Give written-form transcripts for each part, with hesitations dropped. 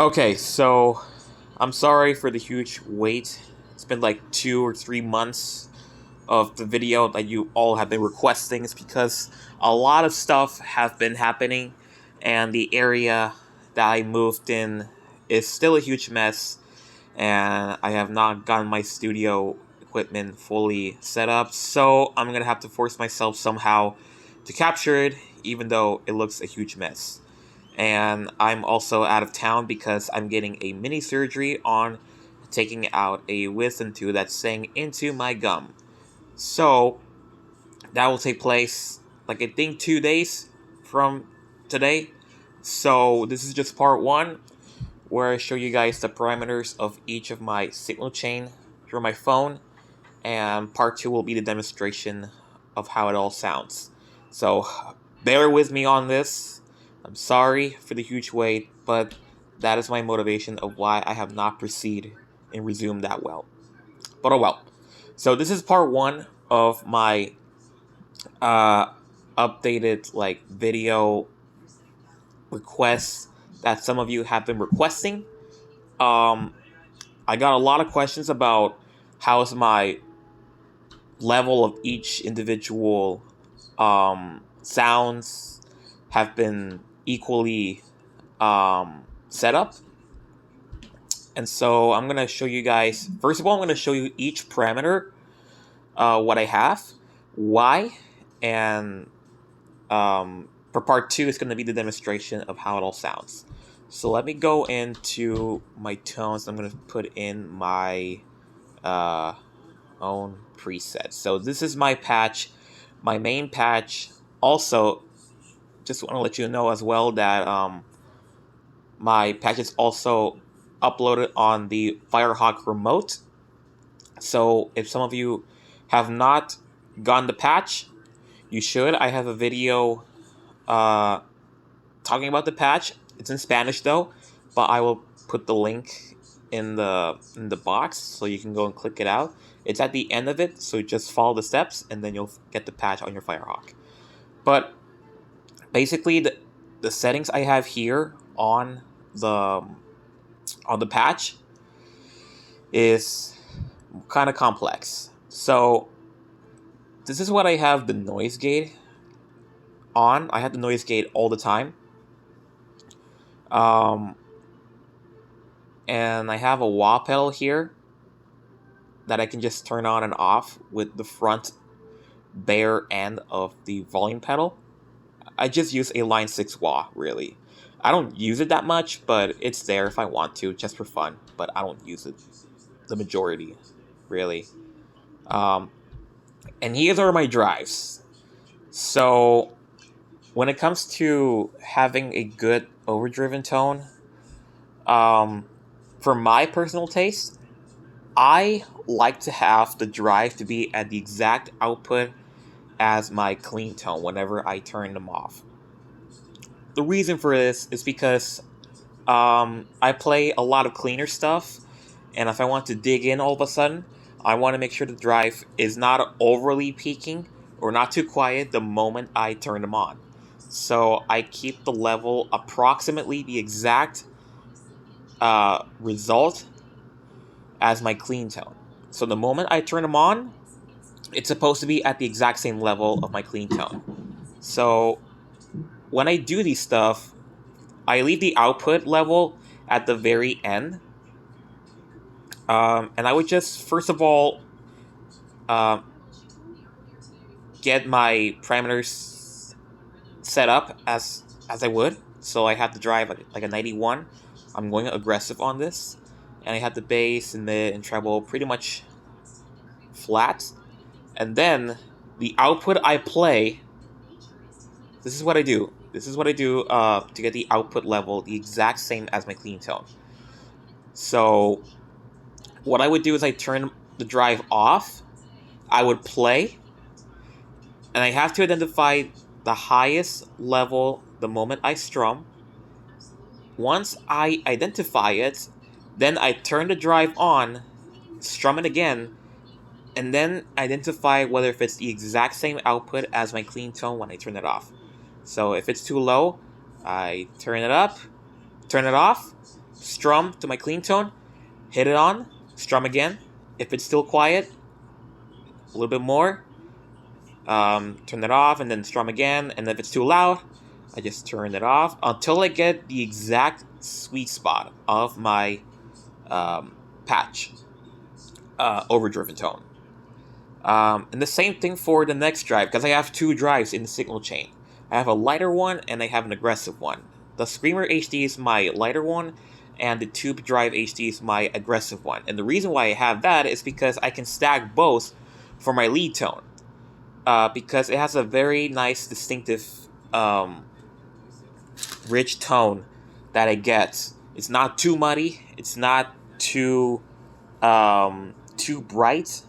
Okay, so I'm sorry for the huge wait. It's been like 2 or 3 months of the video that you all have been requesting. It's because a lot of stuff have been happening, and the area that I moved in is still a huge mess, and I have not gotten my studio equipment fully set up, so I'm gonna have to force myself somehow to capture it, even though it looks a huge mess. And I'm also out of town because I'm getting a mini surgery on taking out a wisdom tooth that's staying into my gum. So that will take place, like, I think 2 days from today. So this is just part one, where I show you guys the parameters of each of my signal chain through my phone, and part two will be the demonstration of how it all sounds. So bear with me on this. I'm sorry for the huge wait, but that is my motivation of why I have not proceeded and resumed that well. But oh well. So this is part one of my updated video requests that some of you have been requesting. I got a lot of questions about how's my level of each individual sounds have been equally set up. And so I'm going to show you guys, first of all, I'm going to show you each parameter, what I have, why, and for part two, it's going to be the demonstration of how it all sounds. So let me go into my tones. I'm going to put in my own preset. So this is my patch, my main patch. Also, just want to let you know as well that my patch is also uploaded on the FIREHAWK remote. So if some of you have not gotten the patch, you should. I have a video talking about the patch. It's in Spanish though, but I will put the link in the box so you can go and click it out. It's at the end of it, so just follow the steps and then you'll get the patch on your FIREHAWK. But basically the settings I have here on the patch is kind of complex. So this is what I have the noise gate on. I have the noise gate all the time. And I have a wah pedal here that I can just turn on and off with the front bare end of the volume pedal. I just use a line 6 wah, really. I don't use it that much, but it's there if I want to, just for fun. But I don't use it the majority, really. And here are my drives. So when it comes to having a good overdriven tone, for my personal taste, I like to have the drive to be at the exact output as my clean tone whenever I turn them off. The reason for this is because I play a lot of cleaner stuff, and if I want to dig in all of a sudden, I want to make sure the drive is not overly peaking or not too quiet the moment I turn them on. So I keep the level approximately the exact result as my clean tone. So the moment I turn them on, it's supposed to be at the exact same level of my clean tone. So when I do these stuff, I leave the output level at the very end. And I would just, first of all, get my parameters set up as I would. So I have the drive like a 91. I'm going aggressive on this. And I have the bass and mid and treble pretty much flat. And then the output I play, this is what I do. This is what I do to get the output level the exact same as my clean tone. So what I would do is I turn the drive off. I would play. And I have to identify the highest level the moment I strum. Once I identify it, then I turn the drive on, strum it again, and then identify whether if it's the exact same output as my clean tone when I turn it off. So if it's too low, I turn it up, turn it off, strum to my clean tone, hit it on, strum again. If it's still quiet, a little bit more, turn it off, and then strum again. And if it's too loud, I just turn it off until I get the exact sweet spot of my patch, overdriven tone. And the same thing for the next drive, because I have two drives in the signal chain. I have a lighter one and I have an aggressive one. The Screamer HD is my lighter one, and the Tube Drive HD is my aggressive one. And the reason why I have that is because I can stack both for my lead tone. Because it has a very nice, distinctive, rich tone that I get. It's not too muddy. It's not too bright.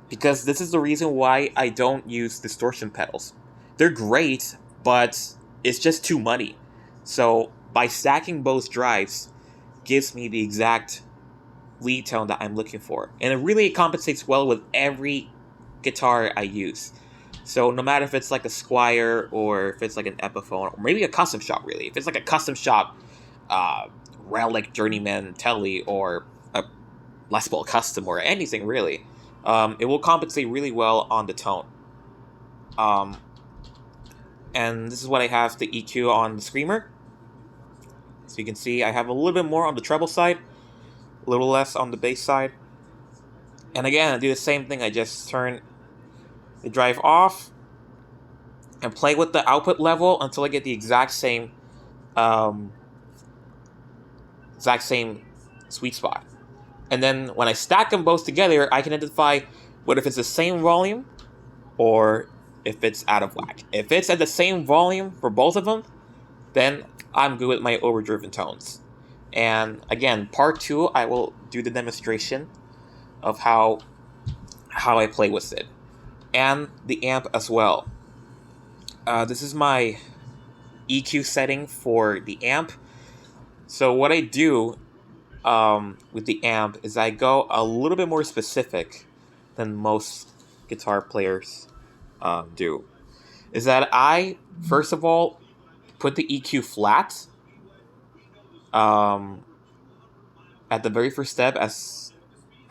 Because this is the reason why I don't use distortion pedals. They're great, but it's just too muddy. So by stacking both drives gives me the exact lead tone that I'm looking for. And it really compensates well with every guitar I use. So no matter if it's like a Squier or if it's like an Epiphone or maybe a custom shop, really. If it's like a custom shop Relic Journeyman Telly or a Les Paul Custom or anything really, it will compensate really well on the tone. And this is what I have the EQ on the Screamer. So you can see I have a little bit more on the treble side, a little less on the bass side. And again, I do the same thing. I just turn the drive off and play with the output level until I get the exact same sweet spot. And then when I stack them both together, I can identify whether if it's the same volume or if it's out of whack. If it's at the same volume for both of them, then I'm good with my overdriven tones. And again, part 2, I will do the demonstration of how I play with it. And the amp as well. This is my EQ setting for the amp. So what I do with the amp is I go a little bit more specific than most guitar players do. Is that I, first of all, put the EQ flat at the very first step as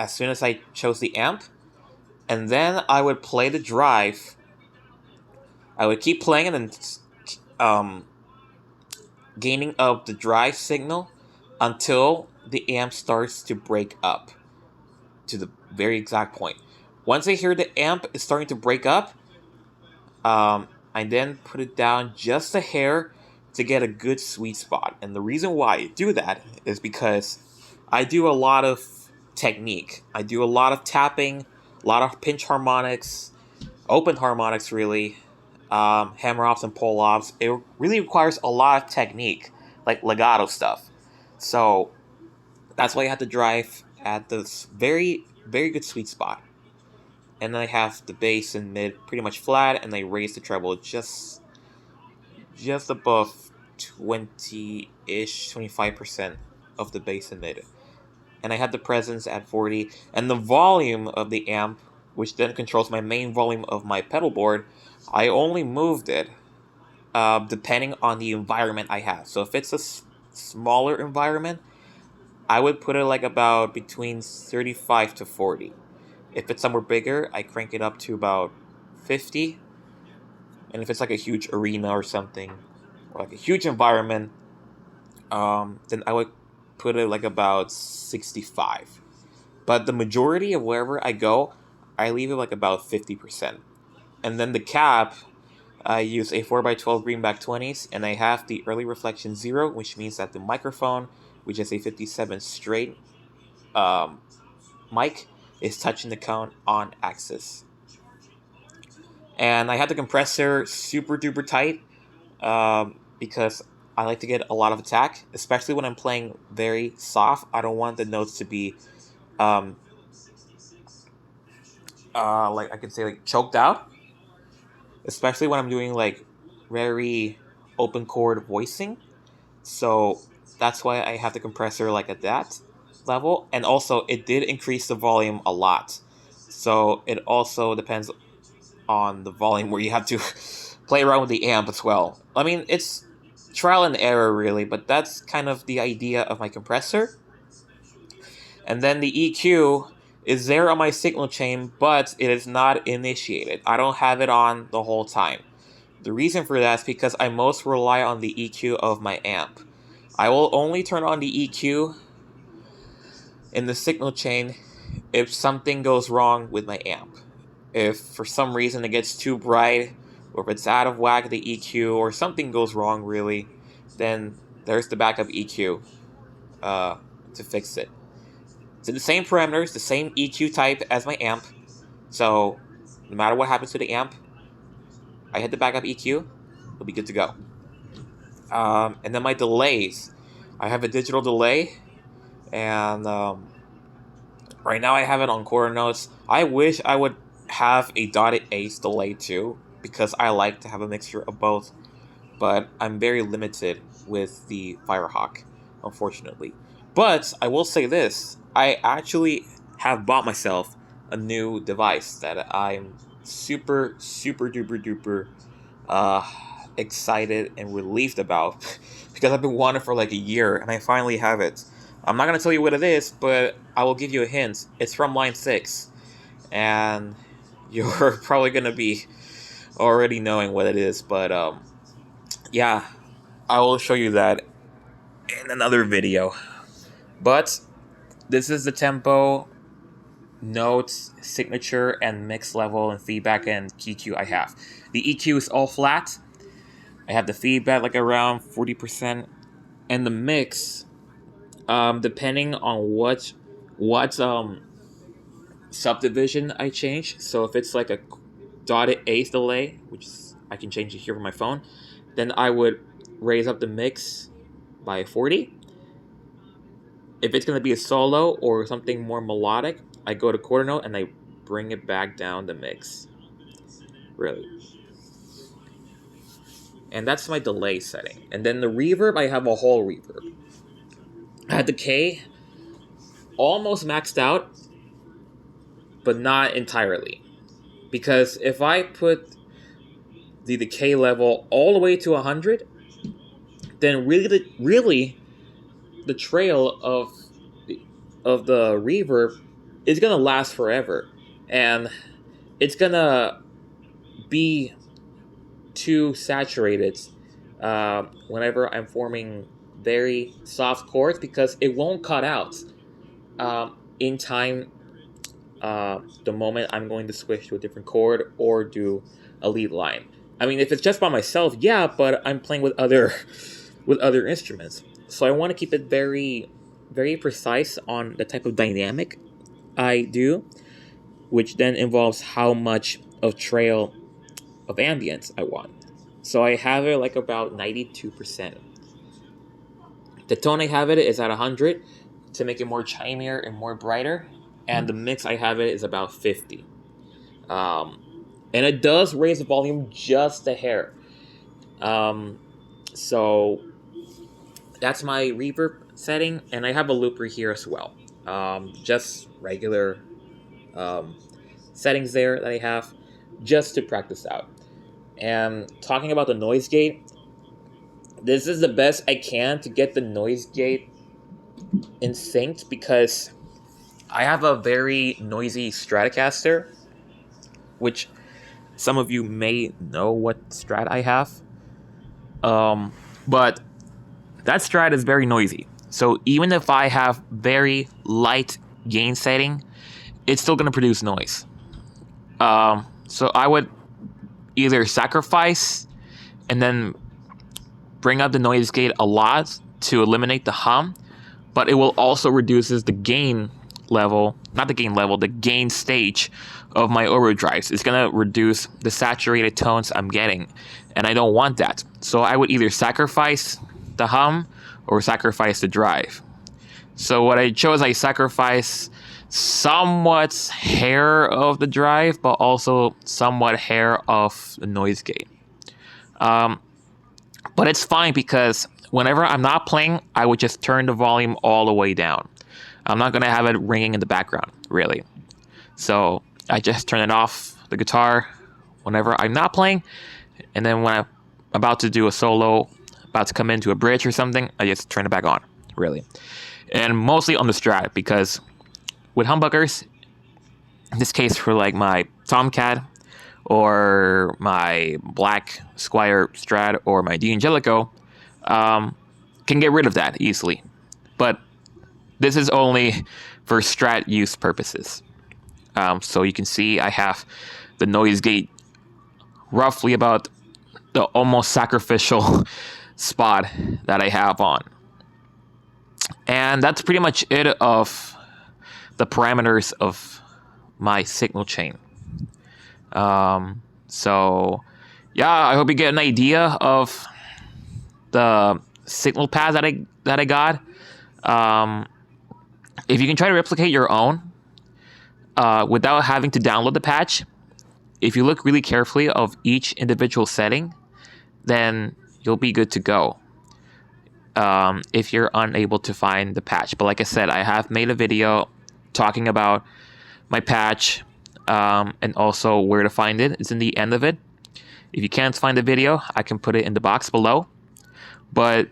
soon as I chose the amp. And then I would play the drive. I would keep playing and then gaining up the drive signal until the amp starts to break up to the very exact point. Once I hear the amp is starting to break up, I then put it down just a hair to get a good sweet spot. And the reason why I do that is because I do a lot of technique. I do a lot of tapping, a lot of pinch harmonics, open harmonics really, hammer offs and pull offs. It really requires a lot of technique, like legato stuff. So that's why I had to drive at this very, very good sweet spot. And then I have the bass and mid pretty much flat, and I raise the treble just above 20-ish, 25% of the bass and mid. And I had the presence at 40, and the volume of the amp, which then controls my main volume of my pedal board, I only moved it depending on the environment I have. So if it's a smaller environment, I would put it like about between 35 to 40. If it's somewhere bigger, I crank it up to about 50. And if it's like a huge arena or something, or like a huge environment, then I would put it like about 65. But the majority of wherever I go, I leave it like about 50%. And then the cap, I use a 4x12 greenback 20s, and I have the early reflection 0, which means that the microphone, which is a 57 straight mic, is touching the cone on axis. And I had the compressor super duper tight because I like to get a lot of attack, especially when I'm playing very soft. I don't want the notes to be like I can say like choked out, especially when I'm doing like very open chord voicing. So that's why I have the compressor like at that level. And also it did increase the volume a lot, so it also depends on the volume where you have to play around with the amp as well. I mean, it's trial and error really, but that's kind of the idea of my compressor. And then the EQ is there on my signal chain, but it is not initiated. I don't have it on the whole time. The reason for that is because I most rely on the EQ of my amp. I will only turn on the EQ in the signal chain if something goes wrong with my amp. If for some reason it gets too bright, or if it's out of whack the EQ, or something goes wrong really, then there's the backup EQ to fix it. It's the same parameters, the same EQ type as my amp, so no matter what happens to the amp, I hit the backup EQ, it'll be good to go. And then my delays. I have a digital delay, and right now I have it on quarter notes. I wish I would have a dotted ace delay too, because I like to have a mixture of both, but I'm very limited with the FIREHAWK, unfortunately. But I will say this, I actually have bought myself a new device that I'm super duper duper excited and relieved about, because I've been wanting it for like a year and I finally have it. I'm not going to tell you what it is, but I will give you a hint. It's from line 6, and you're probably going to be already knowing what it is, but yeah, I will show you that in another video. But this is the tempo, notes, signature, and mix level, and feedback and EQ I have. The EQ is all flat. I have the feedback like around 40%, and the mix, depending on what subdivision I change. So if it's like a dotted eighth delay, which is, I can change it here from my phone, then I would raise up the mix by 40. If it's going to be a solo or something more melodic, I go to quarter note and I bring it back down the mix. Really. And that's my delay setting. And then the reverb, I have a whole reverb. I had the K almost maxed out, but not entirely. Because if I put the decay level all the way to 100, then really the trail of the reverb is gonna last forever, and it's gonna be too saturated whenever I'm forming very soft chords, because it won't cut out in time the moment I'm going to switch to a different chord or do a lead line. I mean, if it's just by myself, yeah, but I'm playing with other instruments, so I want to keep it very, very precise on the type of dynamic I do, which then involves how much of trail of ambience I want. So I have it like about 92%. The tone I have it is at 100 to make it more chimier and more brighter, and the mix I have it is about 50. And it does raise the volume just a hair. So that's my reverb setting, and I have a looper here as well. Just regular settings there that I have just to practice out. And talking about the noise gate, this is the best I can to get the noise gate in sync, because I have a very noisy Stratocaster, which some of you may know what Strat I have. But that Strat is very noisy. So even if I have very light gain setting, it's still going to produce noise. So I would either sacrifice and then bring up the noise gate a lot to eliminate the hum, but it will also reduces the gain level, not the gain level, the gain stage of my overdrives. It's going to reduce the saturated tones I'm getting, and I don't want that. So I would either sacrifice the hum or sacrifice the drive. So what I chose, I sacrifice somewhat hair of the drive, but also somewhat hair of the noise gate. But it's fine, because whenever I'm not playing, I would just turn the volume all the way down. I'm not going to have it ringing in the background, really. So I just turn it off, the guitar, whenever I'm not playing. And then when I'm about to do a solo about to come into a bridge or something, I just turn it back on, really. And mostly on the Strat, because with humbuckers, in this case for like my Tomcat or my Black Squire Strat or my D'Angelico, can get rid of that easily. But this is only for Strat use purposes. So you can see I have the noise gate roughly about the almost sacrificial spot that I have on. And that's pretty much it of the parameters of my signal chain. So yeah, I hope you get an idea of the signal paths that I got. If you can try to replicate your own without having to download the patch, if you look really carefully of each individual setting, then you'll be good to go. If you're unable to find the patch. But like I said, I have made a video talking about my patch and also where to find it. It's in the end of it. If you can't find the video, I can put it in the box below. But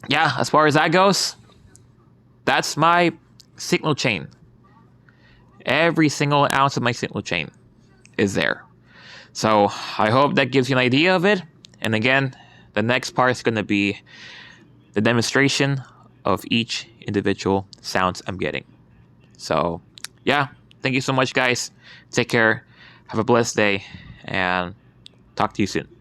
yeah, as far as that goes, that's my signal chain. Every single ounce of my signal chain is there. So I hope that gives you an idea of it. And again, the next part is going to be the demonstration of each individual sounds I'm getting. So yeah, thank you so much, guys. Take care. Have a blessed day, and talk to you soon.